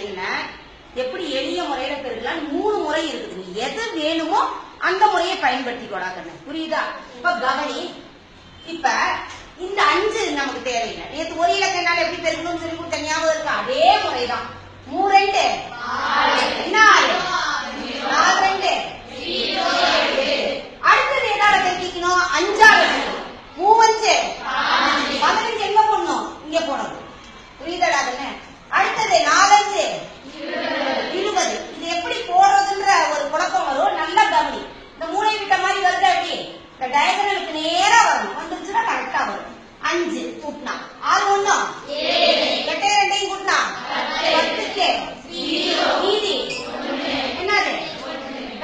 என்ன எப்படி எளிய முறையில பெருக்கலாம் 3 முறை இருக்குது. நீ எது வேணுமோ அந்த முறையை பயன்படுத்திக்கோடா கண்ணு. புரியுதா? இப்ப கவனி. இப்ப இந்த 5 நமக்கு தேவையில்லை. நேற்று ஒரு இலக்கணால எப்படி பெருக்கணும்னு சொல்லி கொடுத்த ஞாபகம் இருக்கா? அதே முறைதான். 3 2 என்ன 4 2 அடுத்தது எதால பெருக்கிக்கணும்? 5 3 5 15 எங்க போடணும்? இங்க போடணும். புரியுதடா கண்ணு? அடுத்தது 4 5 20. இது எப்படி போடுறதுன்ற ஒரு குழப்பம் வரும். நல்லா கவனி. இந்த மூளை விட்ட மாதிரி வருது. அப்படி இந்த டயகனலுக்கு நேரா வரணும். வந்துருச்சுன்னா கரெக்டா வரும். 5 கூட்டினா 6 1 8 2 கூட்டினா 10க்கு மீதி என்னது?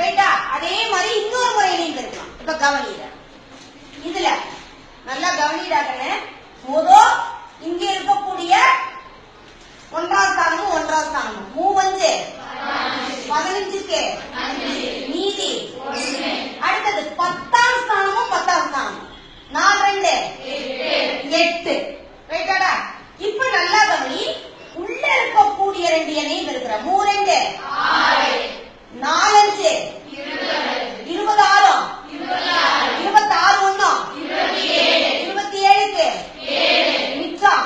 ரைட்டா? அதே மாதிரி இன்னொரு முறையிலையும் இருக்கலாம். இப்ப கவனிட இதுல நல்லா கவனிடாக்கன்னு முதல் இங்க இருக்கக்கூடிய 1ஆம் ஸ்தானமும் 1ஆம் ஸ்தானமும் 3 5 15க்கு மீதி அடுத்தது 10ஆம் ஸ்தானமும் 10ஆம் ஸ்தானமும் 4 2 8 ரைட்டாடா? இப்ப நல்லா கவனி. உள்ள இருக்கக்கூடிய 2 எண்ணையும் இருக்கிற 3 2 4 5 26 26 1 27க்கு மிச்சம்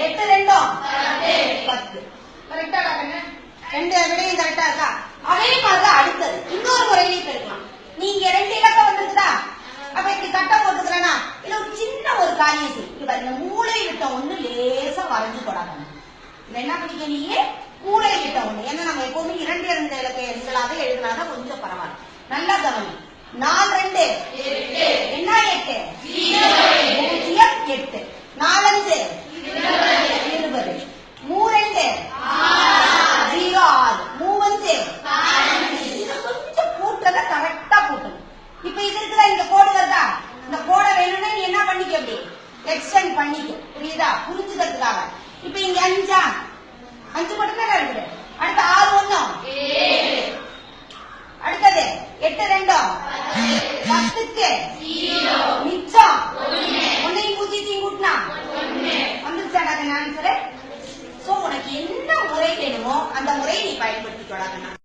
8 2 10. கரெக்டாடா கண்ணு? 2 விடையும் கரெக்டா இருக்கா? அதே மாதிரிதான் அடுத்தது இன்னொரு முறையிலையும் பெருக்கலாம். நீங்க 2 இலக்கம் வந்துருக்குதா? அப்ப இப்படி கட்ட போட்டுக்கிறேன்னா இல்ல ஒரு சின்ன ஒரு காரியம் செய்யும். இந்த மூளை விட்ட ஒண்ணு லேசா வரைஞ்சு போடாங்க. இல்ல என்ன பண்ணிக்க நீ மூளை விட்ட ஒண்ணு. ஏன்னா நம்ம எப்பவுமே 2 2 இலக்க எண்களாக எழுதினாதான் கொஞ்சம் பரவாயில்ல. நல்லா கவனி. 4 2 என்ன 8 0 8 4 5 20 3 2 0 6 3 கொஞ்சம் கூட்டத கரெக்டா கூட்டணும். இப்ப இது இருக்குதா? இந்த கோடு வருதா? இந்த கோடை வேணும்னா நீ என்ன பண்ணிக்க? அப்படி எக்ஸ்டெண்ட் பண்ணிக்க. புரியுதா? புரிஞ்சுக்கிறதுக்காக. இப்ப இங்க 5